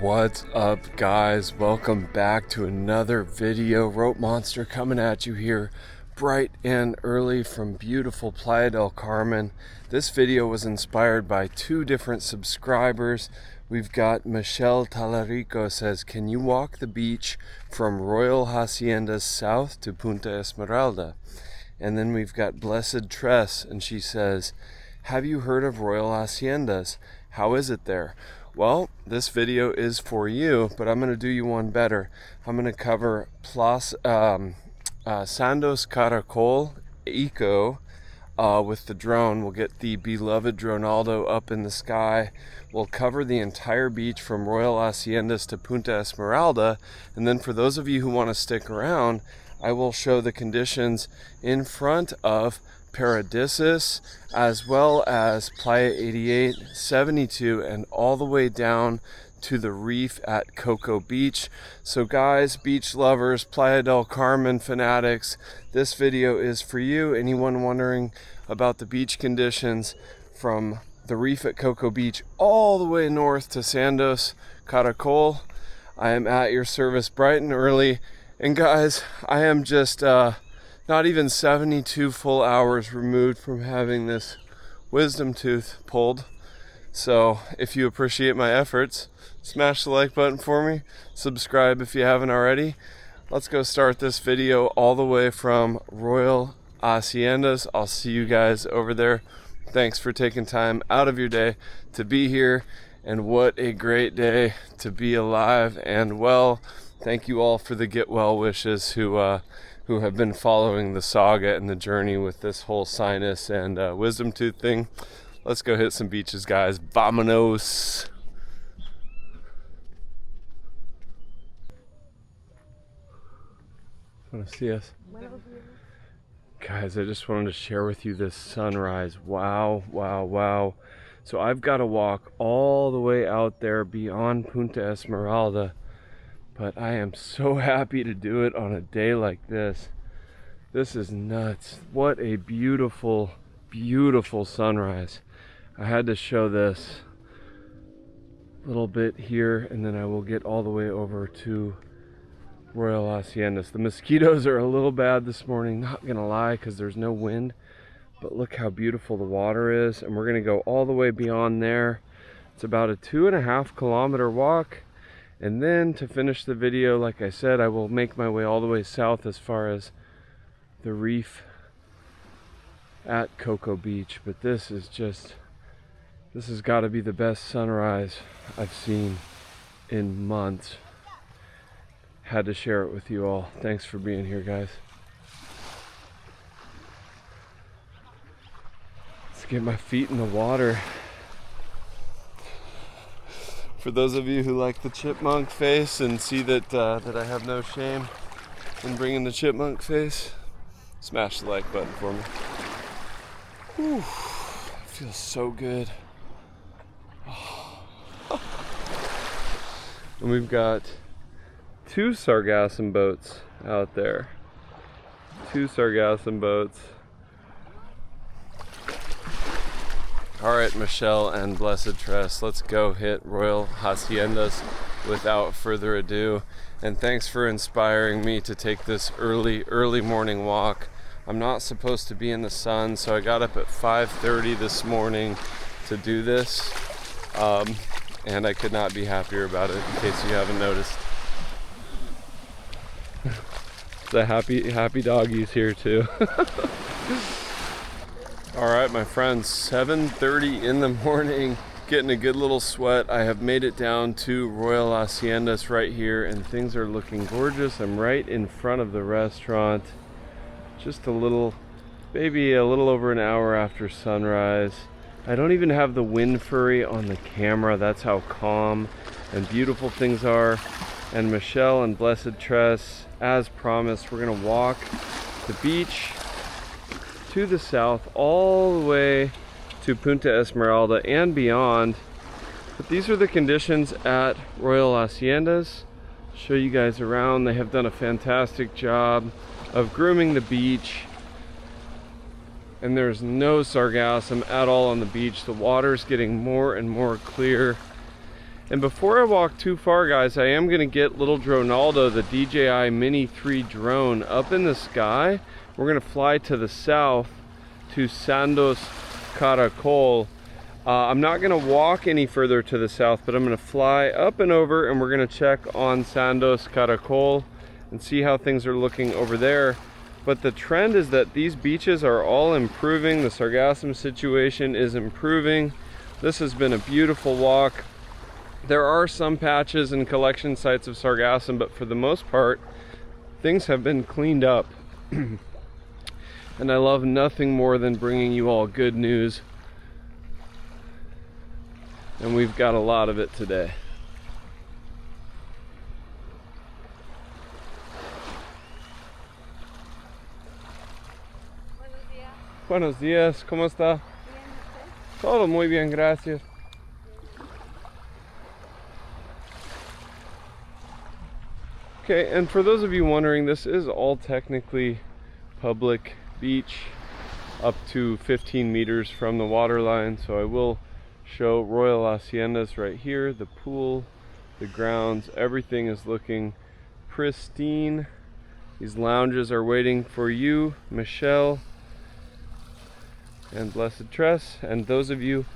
What's up, guys? Welcome back to another video. Rope Monster coming at you here bright and early from beautiful Playa del Carmen. This video was inspired by two different subscribers. We've got Michelle Talarico says, can you walk the beach from Royal Haciendas south to Punta Esmeralda? And then we've got Blessed Tress, and she says, have you heard of Royal Haciendas? How is it there? Well, this video is for you, but I'm going to do you one better. I'm going to cover Sandos Caracol Eco with the drone. We'll get the beloved Dronaldo up in the sky. We'll cover the entire beach from Royal Haciendas to Punta Esmeralda. And then for those of you who want to stick around, I will show the conditions in front of Paradisus, as well as Playa 88, 72, and all the way down to the reef at Coco Beach. So guys, beach lovers, Playa del Carmen fanatics, this video is for you. Anyone wondering about the beach conditions from the reef at Coco Beach all the way north to Sandos Caracol, I am at your service bright and early. And guys, I am just not even 72 full hours removed from having this wisdom tooth pulled. So if you appreciate my efforts, smash the like button for me, subscribe if you haven't already. Let's go start this video all the way from Royal Haciendas. I'll see you guys over there. Thanks for taking time out of your day to be here, and what a great day to be alive and well. Thank you all for the get well wishes who have been following the saga and the journey with this whole sinus and wisdom tooth thing. Let's go hit some beaches, guys. Vamanos. Want to see us? Guys, I just wanted to share with you this sunrise. Wow, wow, wow. So I've got to walk all the way out there beyond Punta Esmeralda, but I am so happy to do it on a day like this. This is nuts. What a beautiful, beautiful sunrise. I had to show this little bit here, and then I will get all the way over to Royal Haciendas. The mosquitoes are a little bad this morning, not gonna lie, because there's no wind, but look how beautiful the water is. And we're gonna go all the way beyond there. It's about a 2.5 kilometer walk. And then to finish the video, like I said, I will make my way all the way south as far as the reef at Coco Beach. But this has got to be the best sunrise I've seen in months. Had to share it with you all. Thanks for being here, guys. Let's get my feet in the water. For those of you who like the chipmunk face and see that I have no shame in bringing the chipmunk face, smash the like button for me. Whew, it feels so good. Oh. And we've got 2 sargassum boats out there. 2 sargassum boats. All right, Michelle and Blessed Tress, let's go hit Royal Haciendas without further ado. And thanks for inspiring me to take this early morning walk. I'm not supposed to be in the sun, so I got up at 5:30 this morning to do this. And I could not be happier about it, in case you haven't noticed. The happy doggies here too. All right, my friends, 7:30 in the morning, getting a good little sweat. I have made it down to Royal Haciendas right here, and things are looking gorgeous. I'm right in front of the restaurant, just maybe a little over an hour after sunrise. I don't even have the wind fury on the camera. That's how calm and beautiful things are. And Michelle and Blessed Tress, as promised, we're gonna walk the beach to the south all the way to Punta Esmeralda and beyond. But these are the conditions at Royal Haciendas. Show you guys around. They have done a fantastic job of grooming the beach, and there's no sargassum at all on the beach. The water's getting more and more clear, And before I walk too far, guys, I am gonna get little Dronaldo, the DJI Mini 3 drone, up in the sky. We're gonna fly to the south to Sandos Caracol. I'm not gonna walk any further to the south, but I'm gonna fly up and over, and we're gonna check on Sandos Caracol and see how things are looking over there. But the trend is that these beaches are all improving. The sargassum situation is improving. This has been a beautiful walk. There are some patches and collection sites of sargassum, but for the most part, things have been cleaned up. And I love nothing more than bringing you all good news. And we've got a lot of it today. Buenos días, ¿cómo está? Todo muy bien, gracias. Okay, and for those of you wondering, this is all technically public beach up to 15 meters from the water line. So I will show Royal Haciendas right here, the pool, the grounds, everything is looking pristine. These lounges are waiting for you, Michelle and Blessed Tress, and those of you,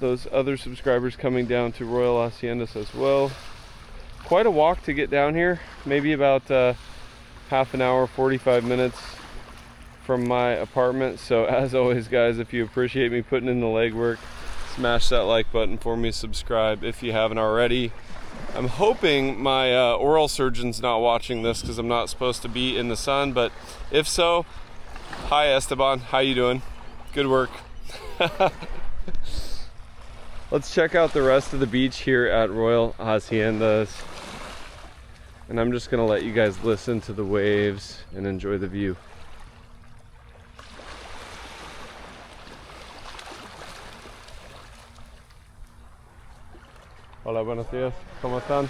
those other subscribers coming down to Royal Haciendas as well. Quite a walk to get down here, maybe about half an hour, 45 minutes from my apartment. So as always, guys, if you appreciate me putting in the legwork, smash that like button for me, subscribe if you haven't already. I'm hoping my oral surgeon's not watching this because I'm not supposed to be in the sun, but if so, hi Esteban, how you doing? Good work. Let's check out the rest of the beach here at Royal Haciendas. And I'm just gonna let you guys listen to the waves and enjoy the view. Hola, buenos días. ¿Cómo están?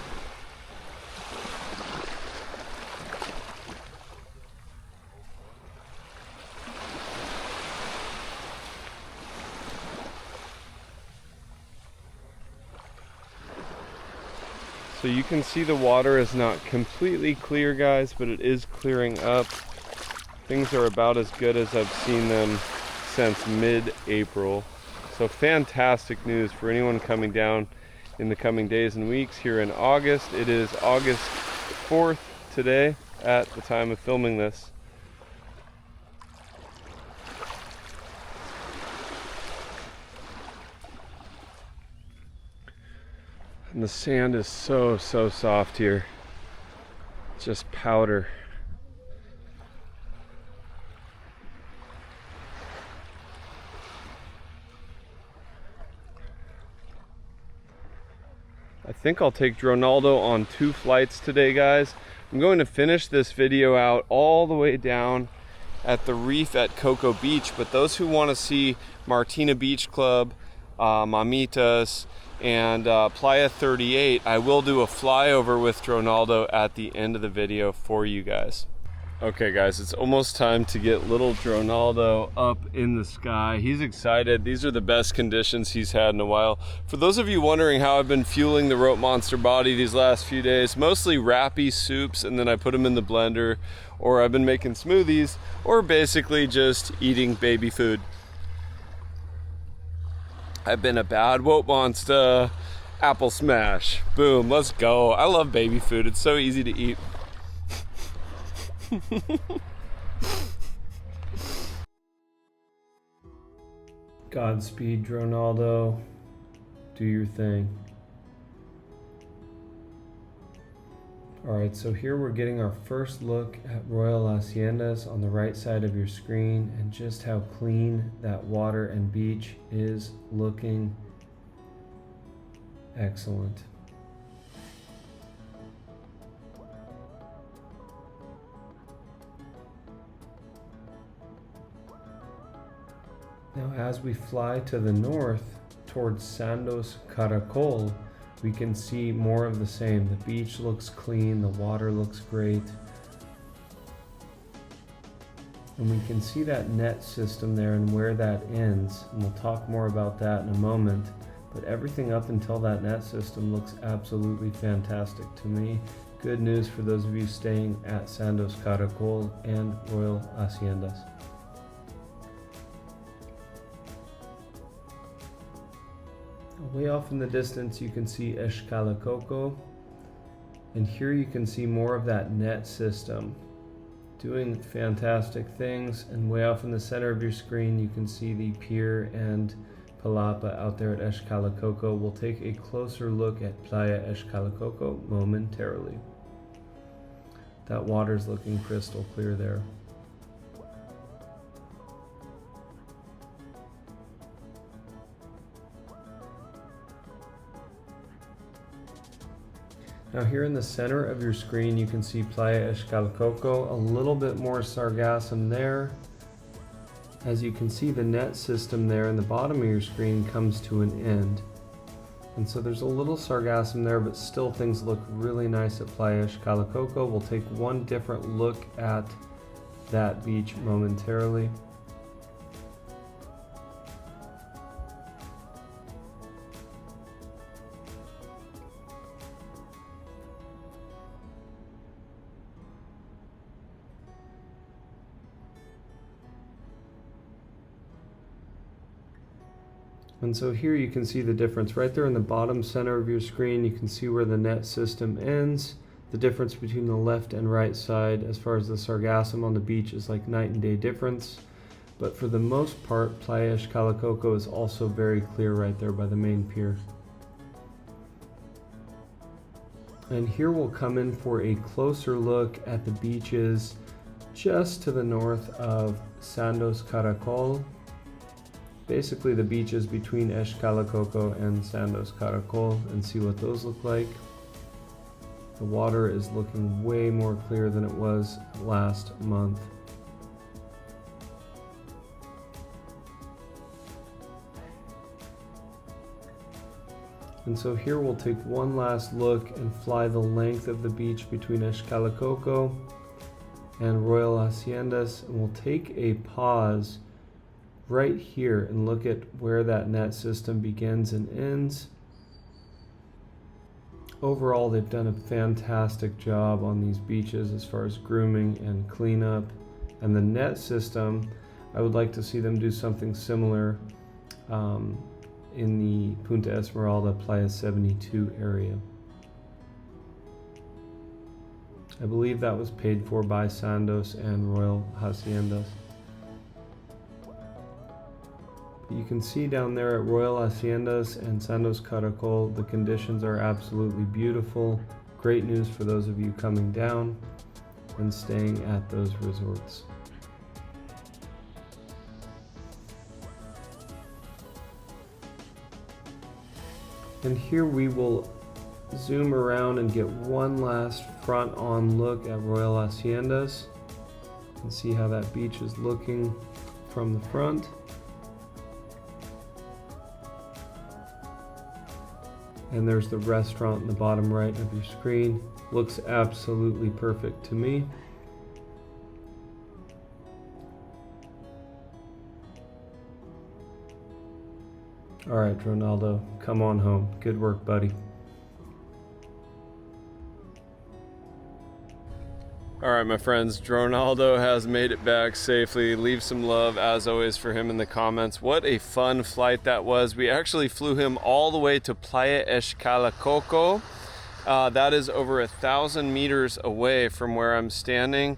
So you can see the water is not completely clear, guys, but it is clearing up. Things are about as good as I've seen them since mid-April. So fantastic news for anyone coming down in the coming days and weeks here in August. It is August 4th today at the time of filming this. And the sand is so soft here. It's just powder. I think I'll take Dronaldo on 2 flights today, guys. I'm going to finish this video out all the way down at the reef at Coco Beach, but those who want to see Martina Beach Club, Mamitas, and Playa 38, I will do a flyover with Dronaldo at the end of the video for you guys. Okay guys, it's almost time to get little Dronaldo up in the sky. He's excited. These are the best conditions he's had in a while. For those of you wondering how I've been fueling the rope monster body these last few days, mostly wrappy soups, and then I put them in the blender, or I've been making smoothies, or basically just eating baby food. I've been a bad rope monster. Apple smash. Boom, let's go. I love baby food. It's so easy to eat. Godspeed, Dronaldo. Do your thing. Alright, so here we're getting our first look at Royal Haciendas on the right side of your screen, and just how clean that water and beach is looking. Excellent. Now as we fly to the north towards Sandos Caracol, we can see more of the same. The beach looks clean, the water looks great. And we can see that net system there and where that ends, and we'll talk more about that in a moment. but everything up until that net system looks absolutely fantastic to me. Good news for those of you staying at Sandos, Xcalacoco and Royal Haciendas. Way off in the distance you can see Xcalacoco, and here you can see more of that net system doing fantastic things, and way off in the center of your screen you can see the pier and palapa out there at Xcalacoco. We'll take a closer look at Playa Xcalacoco momentarily. That water's looking crystal clear there. Now here in the center of your screen you can see Playa Xcalacoco, a little bit more sargassum there. As you can see, the net system there in the bottom of your screen comes to an end. And so there's a little sargassum there, but still things look really nice at Playa Xcalacoco. We'll take one different look at that beach momentarily. And so here you can see the difference right there in the bottom center of your screen. You can see where the net system ends. The difference between the left and right side as far as the sargassum on the beach is like night and day difference. But for the most part, Playa Xcalacoco is also very clear right there by the main pier. And here we'll come in for a closer look at the beaches just to the north of Sandos Caracol. Basically the beaches between Xcalacoco and Sandos Caracol, and see what those look like. The water is looking way more clear than it was last month. And so here we'll take one last look and fly the length of the beach between Xcalacoco and Royal Haciendas, and we'll take a pause right here and look at where that net system begins and ends. Overall, they've done a fantastic job on these beaches as far as grooming and cleanup. And the net system, I would like to see them do something similar in the Punta Esmeralda, Playa 72 area. I believe that was paid for by Sandos and Royal Haciendas. You can see down there at Royal Haciendas and Sandos Caracol, the conditions are absolutely beautiful. Great news for those of you coming down and staying at those resorts. And here we will zoom around and get one last front-on look at Royal Haciendas and see how that beach is looking from the front. And there's the restaurant in the bottom right of your screen. Looks absolutely perfect to me. All right, Ronaldo, come on home. Good work, buddy. All right, my friends, Ronaldo has made it back safely. Leave some love, as always, for him in the comments. What a fun flight that was. We actually flew him all the way to Playa Xcalacoco. That is over 1,000 meters away from where I'm standing.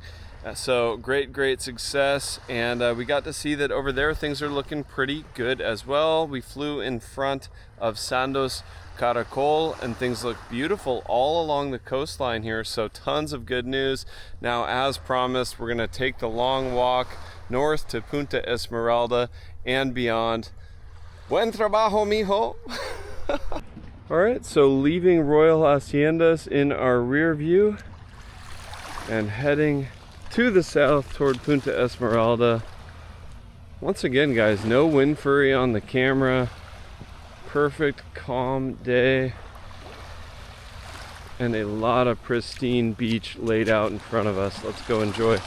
So great success. And we got to see that over there things are looking pretty good as well. We flew in front of Sandos Caracol and things look beautiful all along the coastline here, so tons of good news. Now, as promised, we're gonna take the long walk north to Punta Esmeralda and beyond. Buen trabajo, mijo. All right, so leaving Royal Haciendas in our rear view and heading to the south toward Punta Esmeralda. Once again, guys, no wind flurry on the camera. Perfect calm day and a lot of pristine beach laid out in front of us. Let's go enjoy.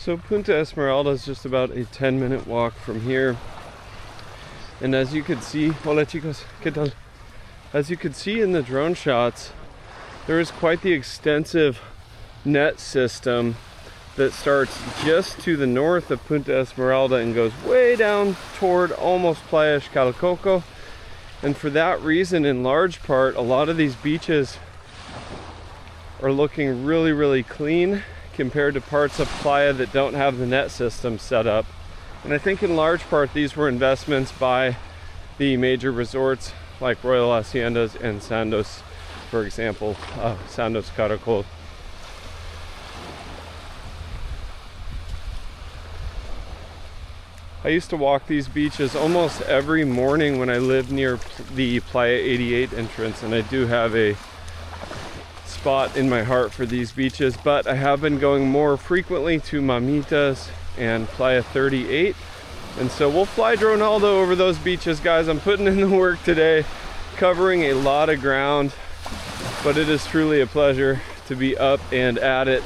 So Punta Esmeralda is just about a 10-minute walk from here. And as you could see, hola chicos, ¿qué tal? As you could see in the drone shots, there is quite the extensive net system that starts just to the north of Punta Esmeralda and goes way down toward almost Playa Xcalacoco. And for that reason, in large part, a lot of these beaches are looking really, really clean compared to parts of Playa that don't have the net system set up. And I think in large part these were investments by the major resorts like Royal Haciendas and Sandos, for example, Sandos Caracol. I used to walk these beaches almost every morning when I lived near the Playa 88 entrance, and I do have a spot in my heart for these beaches, but I have been going more frequently to Mamitas and Playa 38, and so we'll fly Dronaldo over those beaches, guys. I'm putting in the work today, covering a lot of ground, but it is truly a pleasure to be up and at it.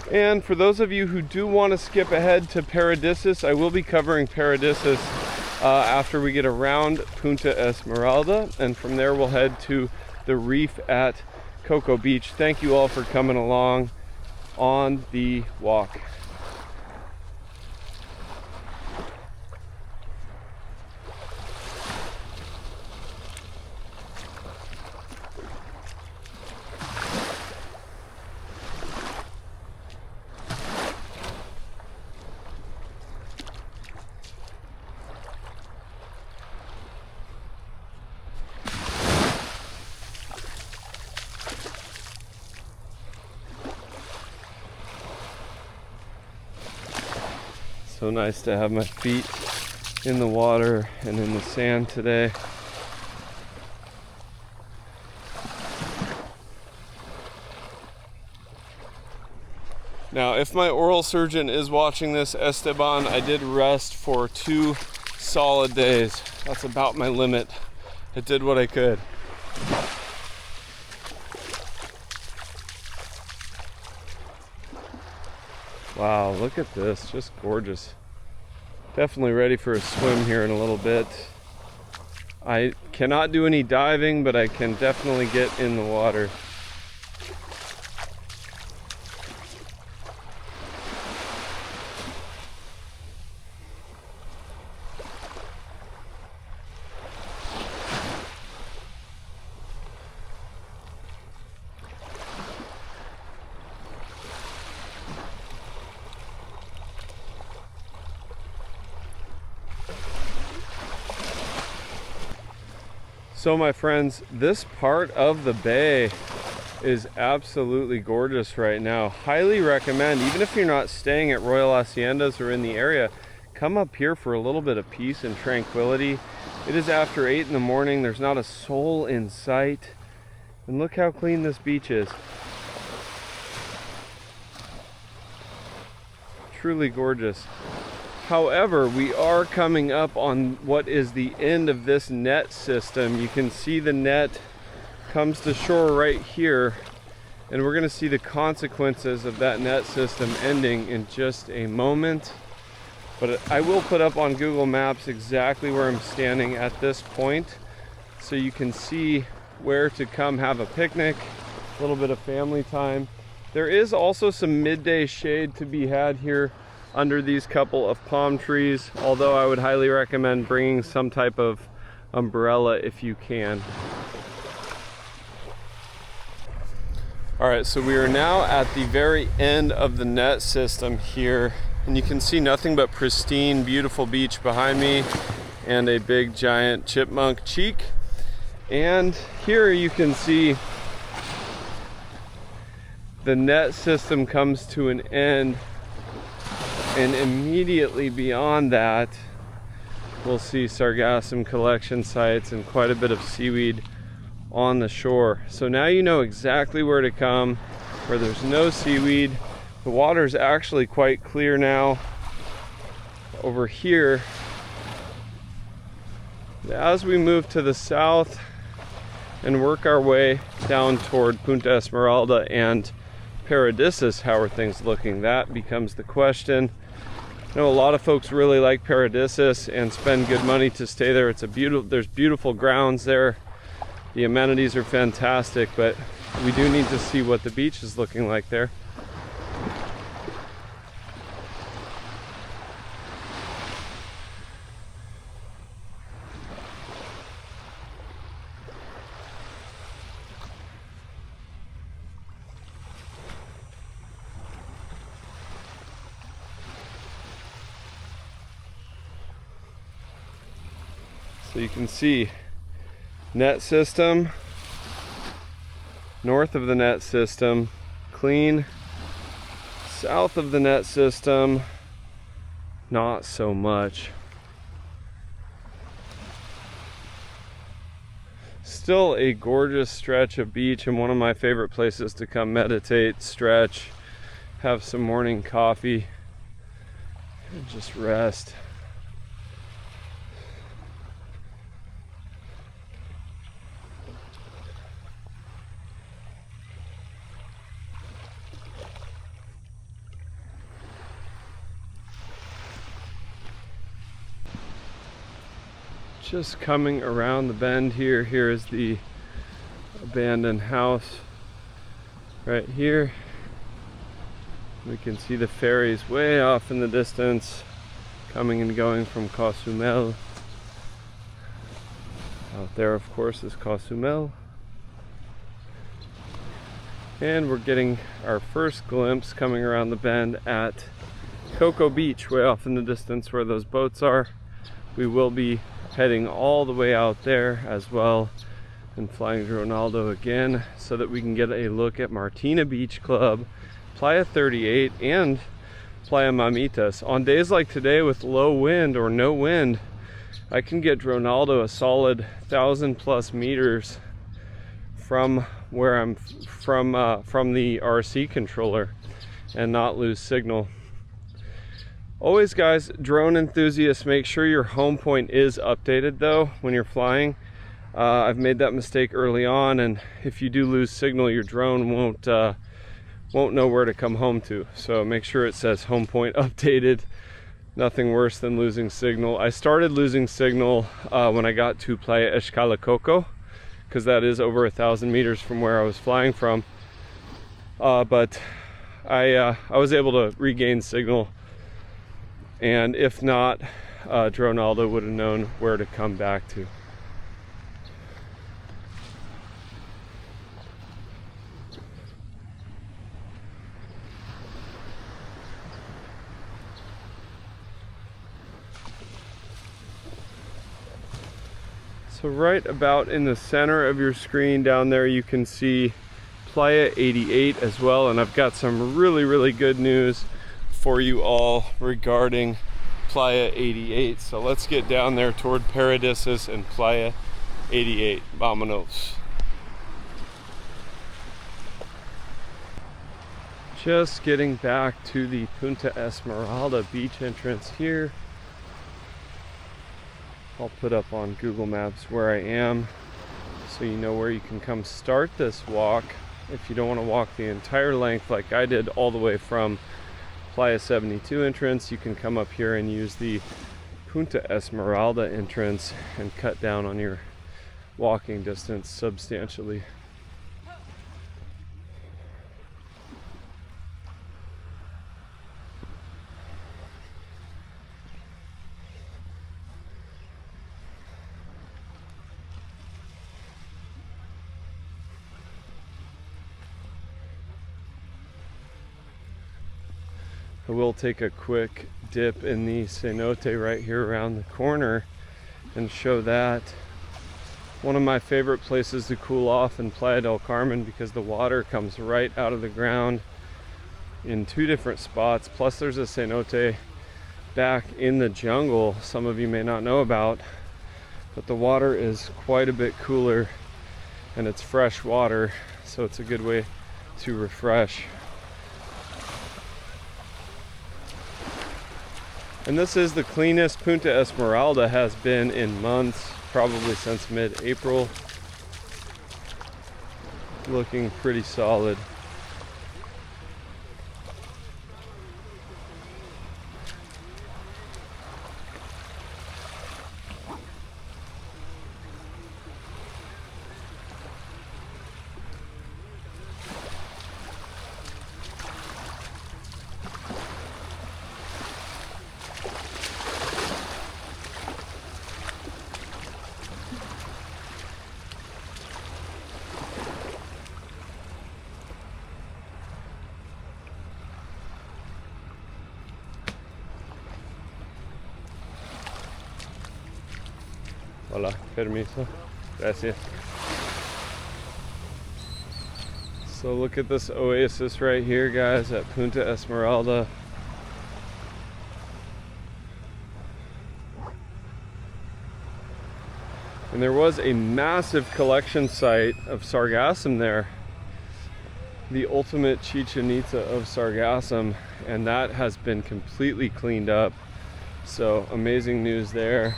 And for those of you who do want to skip ahead to Paradisus, I will be covering Paradisus after we get around Punta Esmeralda, and from there we'll head to the reef at Coco Beach. Thank you all for coming along on the walk. So nice to have my feet in the water and in the sand today. Now, if my oral surgeon is watching this, Esteban, I did rest for 2 solid days. That's about my limit. I did what I could. Wow, look at this, just gorgeous. Definitely ready for a swim here in a little bit. I cannot do any diving, but I can definitely get in the water. So my friends, this part of the bay is absolutely gorgeous right now. Highly recommend, even if you're not staying at Royal Haciendas or in the area, come up here for a little bit of peace and tranquility. It is after 8 in the morning. There's not a soul in sight. And look how clean this beach is. Truly gorgeous. However, we are coming up on what is the end of this net system. You can see the net comes to shore right here, and we're going to see the consequences of that net system ending in just a moment. But I will put up on Google Maps exactly where I'm standing at this point, so you can see where to come have a picnic, a little bit of family time. There is also some midday shade to be had here under these couple of palm trees, although I would highly recommend bringing some type of umbrella if you can. All right, so we are now at the very end of the net system here, and you can see nothing but pristine, beautiful beach behind me and a big giant chipmunk cheek. And here you can see the net system comes to an end And immediately beyond that, we'll see sargassum collection sites and quite a bit of seaweed on the shore. So now you know exactly where to come, where there's no seaweed. The water is actually quite clear now. Over here, as we move to the south and work our way down toward Punta Esmeralda and Paradisus, how are things looking? That becomes the question. I know a lot of folks really like Paradisus and spend good money to stay there. It's a there's beautiful grounds there. The amenities are fantastic, but we do need to see what the beach is looking like there. So you can see net system, north of the net system, clean. South of the net system, not so much. Still a gorgeous stretch of beach and one of my favorite places to come meditate, stretch, have some morning coffee, and just rest. Just coming around the bend here, here is the abandoned house right here. We can see the ferries way off in the distance, coming and going from Cozumel. Out there, of course, is Cozumel. And we're getting our first glimpse coming around the bend at Coco Beach, way off in the distance where those boats are. We will be heading all the way out there as well and flying to Ronaldo again so that we can get a look at Martina Beach Club, Playa 38, and Playa Mamitas. On days like today with low wind or no wind, I can get Ronaldo a solid 1,000+ meters from where I'm from the RC controller and not lose signal. Always, guys, drone enthusiasts, make sure your home point is updated though when you're flying. I've made that mistake early on, and if you do lose signal, your drone won't know where to come home to. So make sure it says home point updated. Nothing worse than losing signal. I started losing signal when I got to Playa Xcalacoco, because that is over 1,000 meters from where I was flying from. But I was able to regain signal. And if not, Dronaldo would have known where to come back to. So right about in the center of your screen down there, you can see Playa 88 as well. And I've got some really good news for you all regarding Playa 88. So let's get down there toward Paradisus and Playa 88. Vamanos. Just getting back to the Punta Esmeralda beach entrance here. I'll put up on Google Maps where I am so you know where you can come start this walk if you don't want to walk the entire length like I did all the way from Playa 72 entrance. You can come up here and use the Punta Esmeralda entrance and cut down on your walking distance substantially. I will take a quick dip in the cenote right here around the corner and show that. One of my favorite places to cool off in Playa del Carmen because the water comes right out of the ground in 2 different spots. Plus there's a cenote back in the jungle some of you may not know about, but the water is quite a bit cooler and it's fresh water, so it's a good way to refresh. And this is the cleanest Punta Esmeralda has been in months, probably since mid-April. Looking pretty solid. Hola, permiso. Gracias. So look at this oasis right here, guys, at Punta Esmeralda. And there was a massive collection site of sargassum there. The ultimate Chichen Itza of sargassum, and that has been completely cleaned up. So amazing news there.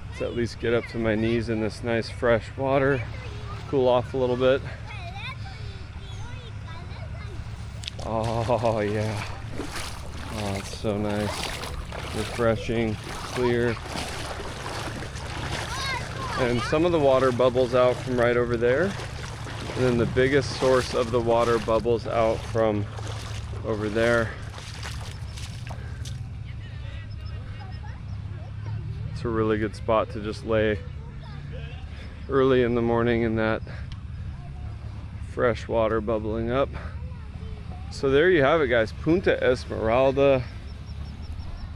Let's at least get up to my knees in this nice fresh water, cool off a little bit. Oh yeah, oh it's so nice, refreshing, clear. And some of the water bubbles out from right over there, and then the biggest source of the water bubbles out from over there. It's a really good spot to just lay early in the morning in that fresh water bubbling up. So there you have it, guys. Punta Esmeralda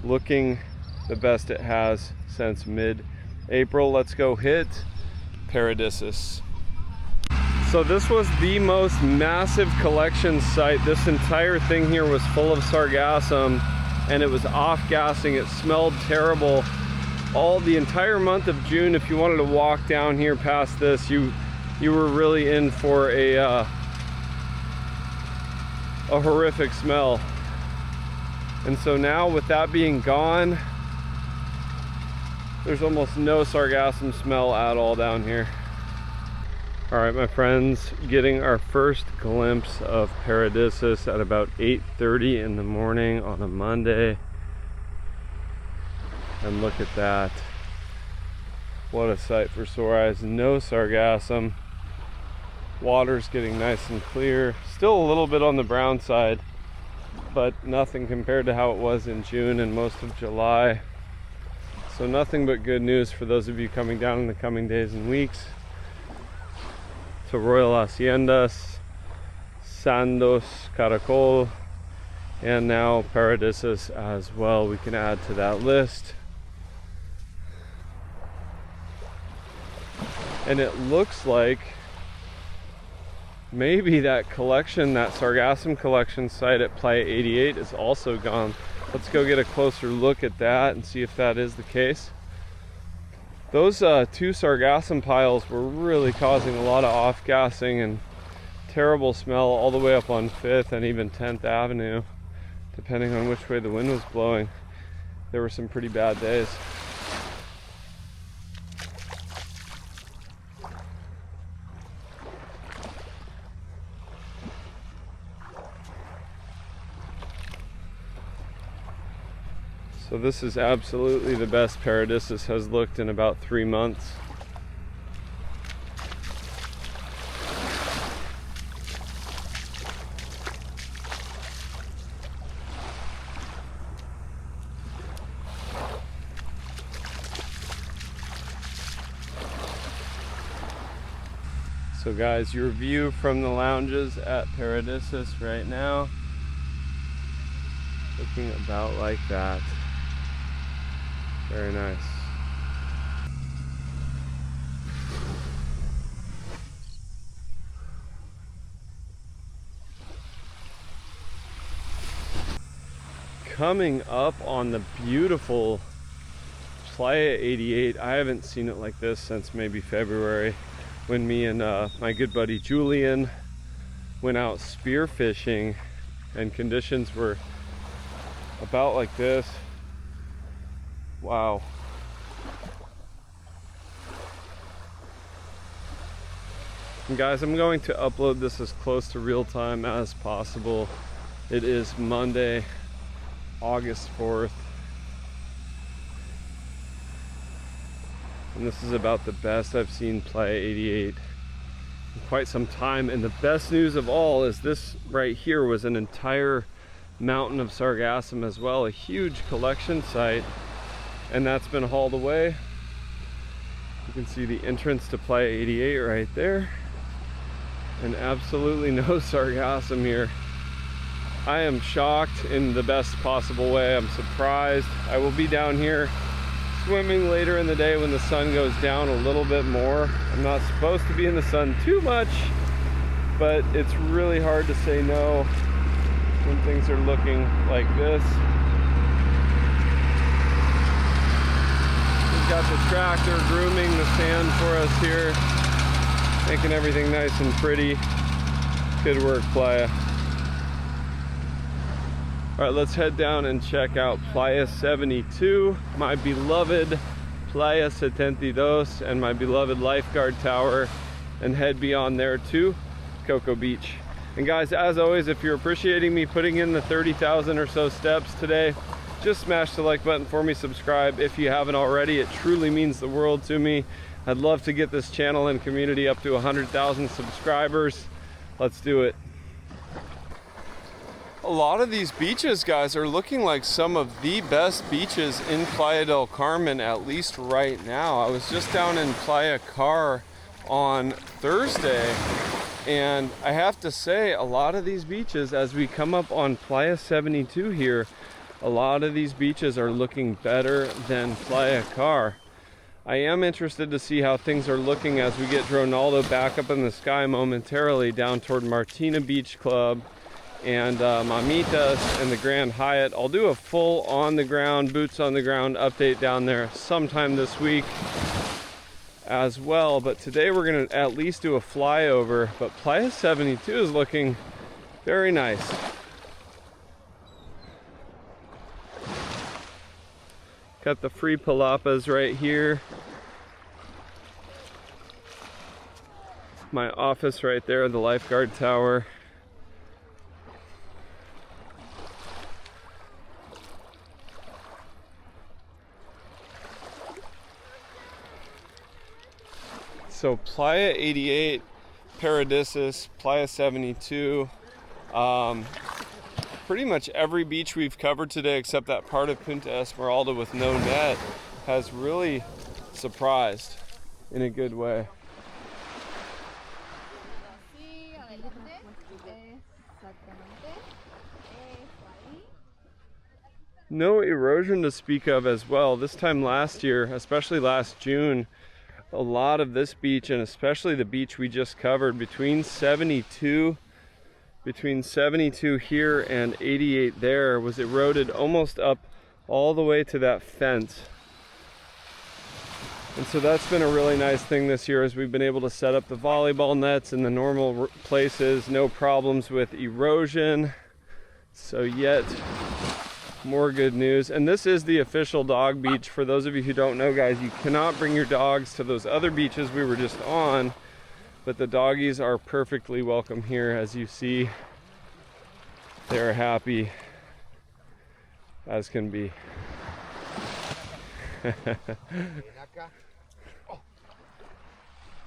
looking the best it has since mid-April. Let's go hit Paradisus. So this was the most massive collection site. This entire thing here was full of sargassum and it was off-gassing. It smelled terrible. The entire month of June, if you wanted to walk down here past this, you were really in for a horrific smell. And so now with that being gone, there's almost no sargassum smell at all down here. All right, my friends, getting our first glimpse of Paradisus at about 8:30 in the morning on a Monday. And look at that. What a sight for sore eyes. No sargassum. Water's getting nice and clear. Still a little bit on the brown side, but nothing compared to how it was in June and most of July. So nothing but good news for those of you coming down in the coming days and weeks to Royal Haciendas, Sandos, Xcalacoco, and now Paradisus as well. We can add to that list. And it looks like maybe that collection, that sargassum collection site at Playa 88 is also gone. Let's go get a closer look at that and see if that is the case. Those 2 sargassum piles were really causing a lot of off-gassing and terrible smell all the way up on 5th and even 10th Avenue, depending on which way the wind was blowing. There were some pretty bad days. So this is absolutely the best Paradisus has looked in about 3 months. So guys, your view from the lounges at Paradisus right now, looking about like that. Very nice. coming up on the beautiful Playa 88. I haven't seen it like this since maybe February, when me and my good buddy Julian went out spearfishing, and conditions were about like this. Wow. And guys, I'm going to upload this as close to real time as possible. It is Monday, August 4th. And this is about the best I've seen Playa 88 in quite some time. And the best news of all is this right here was an entire mountain of sargassum as well, a huge collection site, and that's been hauled away. You can see the entrance to Playa 88 right there, and absolutely no sargassum here. I am shocked in the best possible way. I'm surprised. I will be down here swimming later in the day when the sun goes down a little bit more. I'm not supposed to be in the sun too much, but it's really hard to say no when things are looking like this. We've got the tractor grooming the sand for us here, making everything nice and pretty. Good work, Playa. All right, let's head down and check out Playa 72, my beloved Playa 72, and my beloved lifeguard tower, and head beyond there to Coco Beach. And guys, as always, if you're appreciating me putting in the 30,000 or so steps today, just smash the like button for me, subscribe if you haven't already. It truly means the world to me. I'd love to get this channel and community up to 100,000 subscribers. Let's do it. A lot of these beaches, guys, are looking like some of the best beaches in Playa del Carmen, at least right now. I was just down in Playa Car on Thursday, and I have to say, a lot of these beaches, as we come up on Playa 72 here, a lot of these beaches are looking better than Playa Car. I am interested to see how things are looking as we get Dronaldo back up in the sky momentarily down toward Martina Beach Club and Mamitas and the Grand Hyatt. I'll do a full on the ground, boots on the ground update down there sometime this week as well, but today we're going to at least do a flyover. But Playa 72 is looking very nice. Got the free palapas right here. My office right there, the lifeguard tower. So Playa 88, Paradisus, Playa 72, pretty much every beach we've covered today except that part of Punta Esmeralda with no net has really surprised in a good way. No erosion to speak of as well. This time last year, especially last June, a lot of this beach, and especially the beach we just covered between 72 here and 88 there, was eroded almost up all the way to that fence. And so that's been a really nice thing this year, as we've been able to set up the volleyball nets in the normal places, no problems with erosion. So yet more good news. And this is the official dog beach. For those of you who don't know, guys, you cannot bring your dogs to those other beaches we were just on, but the doggies are perfectly welcome here. As you see, they're happy as can be.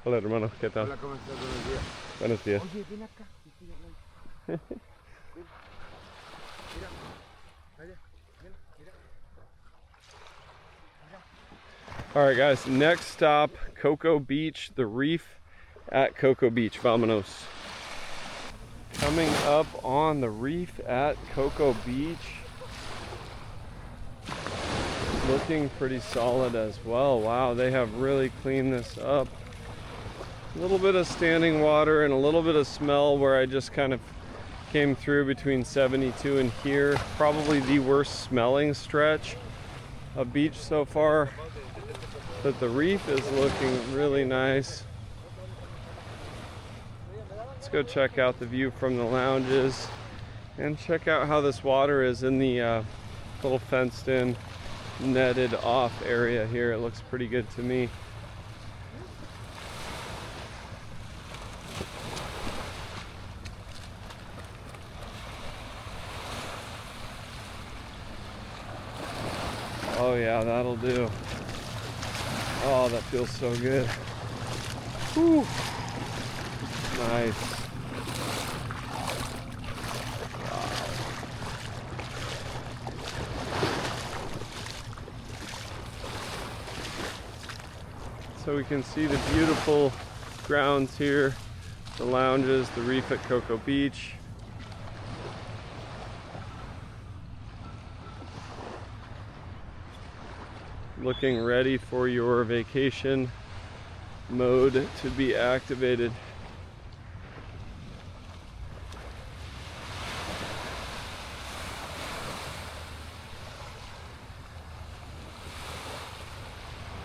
Hola, hermano, ¿qué tal? Hola, ¿cómo estás? Buenos días. Buenos días. Oye, ven acá. Mira, allá, mira. All right, guys, next stop, Coco Beach, the reef at Coco Beach. Vamanos. Coming up on the reef at Coco Beach. Looking pretty solid as well. Wow, they have really cleaned this up. A little bit of standing water and a little bit of smell where I just kind of Came through between 72 and here. Probably the worst smelling stretch of beach so far. But the reef is looking really nice. Let's go check out the view from the lounges and check out how this water is in the little fenced in, netted off area here. It looks pretty good to me. Oh yeah, that'll do. Oh, that feels so good. Whew. Nice. Wow. So we can see the beautiful grounds here, the lounges, the reef at Coco Beach. Looking ready for your vacation mode to be activated.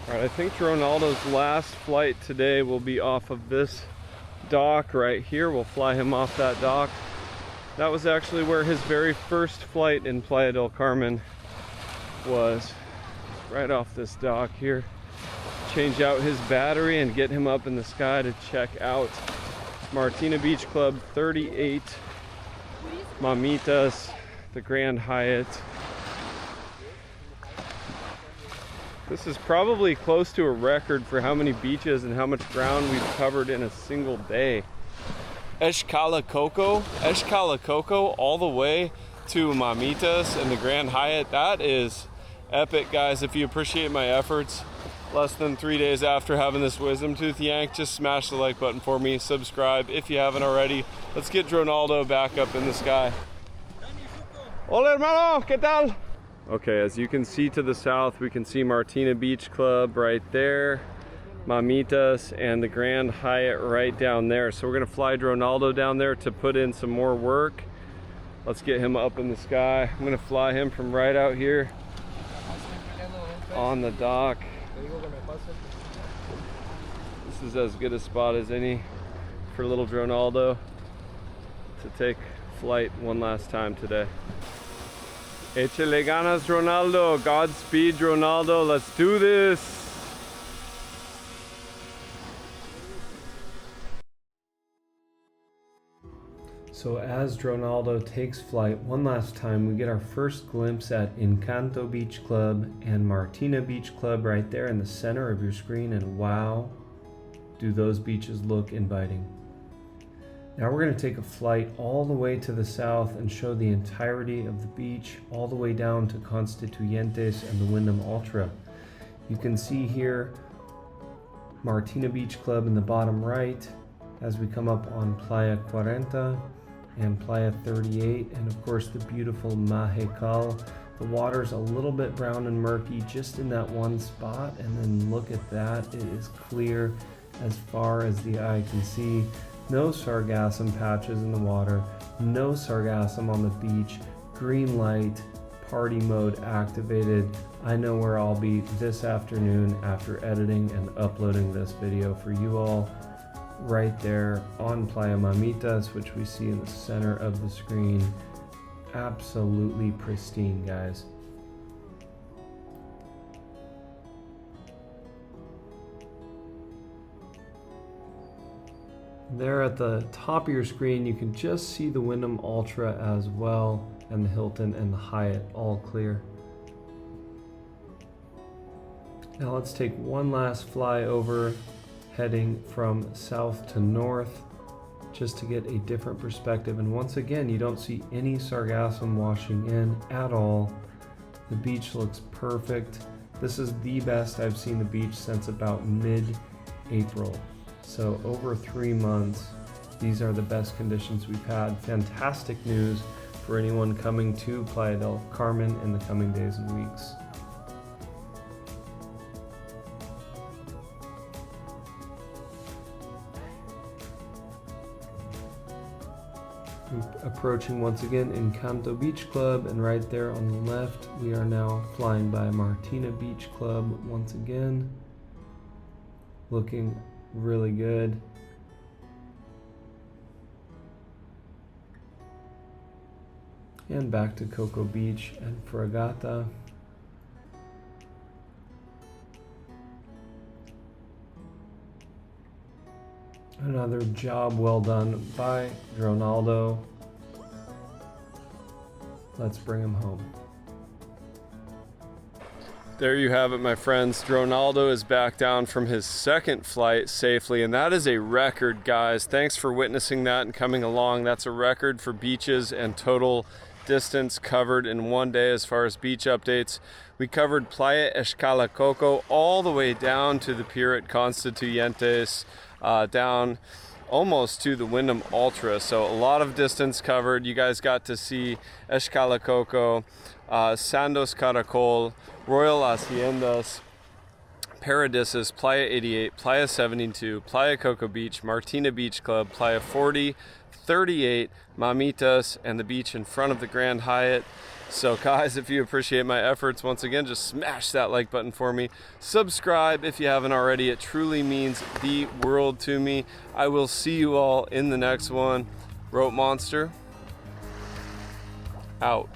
All right, I think Ronaldo's last flight today will be off of this dock right here. We'll fly him off that dock. That was actually where his very first flight in Playa del Carmen was. Right off this dock here. Change out his battery and get him up in the sky to check out Martina Beach Club 38, Mamitas, the Grand Hyatt. This is probably close to a record for how many beaches and how much ground we've covered in a single day. Xcalacoco all the way to Mamitas and the Grand Hyatt. That is epic, guys. If you appreciate my efforts, less than 3 days after having this wisdom tooth yanked, just smash the like button for me. Subscribe if you haven't already. Let's get Ronaldo back up in the sky. Hola, hermano, ¿qué tal? Okay, as you can see to the south, we can see Martina Beach Club right there, Mamitas, and the Grand Hyatt right down there. So we're gonna fly Ronaldo down there to put in some more work. Let's get him up in the sky. I'm gonna fly him from right out here on the dock. This is as good a spot as any for little Ronaldo to take flight one last time today. Échale ganas, Ronaldo. Godspeed, Ronaldo. Let's do this. So as Ronaldo takes flight one last time, we get our first glimpse at Encanto Beach Club and Martina Beach Club right there in the center of your screen, and wow, do those beaches look inviting. Now we're going to take a flight all the way to the south and show the entirety of the beach, all the way down to Constituyentes and the Wyndham Ultra. You can see here Martina Beach Club in the bottom right as we come up on Playa 40 and Playa 38, and of course the beautiful Mahekal. The water's a little bit brown and murky just in that one spot, and then look at that, it is clear as far as the eye can see. No sargassum patches in the water, no sargassum on the beach, green light, party mode activated. I know where I'll be this afternoon after editing and uploading this video for you all. Right there on Playa Mamitas, which we see in the center of the screen. Absolutely pristine, guys. There at the top of your screen, you can just see the Wyndham Ultra as well, and the Hilton and the Hyatt all clear. Now let's take one last fly over, heading from south to north, just to get a different perspective. And once again, you don't see any sargassum washing in at all. The beach looks perfect. This is the best I've seen the beach since about mid-April. So over 3 months, these are the best conditions we've had. Fantastic news for anyone coming to Playa del Carmen in the coming days and weeks. approaching once again Encanto Beach Club, and right there on the left we are now flying by Martina Beach Club once again. Looking really good. And back to Coco Beach and Fragata. Another job well done by Ronaldo. Let's bring him home. There you have it, my friends. Ronaldo is back down from his second flight safely, and that is a record, guys. Thanks for witnessing that and coming along. That's a record for beaches and total distance covered in one day as far as beach updates. We covered Playa Xcalacoco all the way down to the pier at Constituyentes, down almost to the Wyndham Ultra. So a lot of distance covered. You guys got to see Xcalacoco, Sandos Caracol, Royal Haciendas, Paradisus, Playa 88, Playa 72, Playa Coco Beach, Martina Beach Club, Playa 40, 38, Mamitas, and the beach in front of the Grand Hyatt. So guys, if you appreciate my efforts, once again, just smash that like button for me. Subscribe if you haven't already. It truly means the world to me. I will see you all in the next one. Rope Monster, out.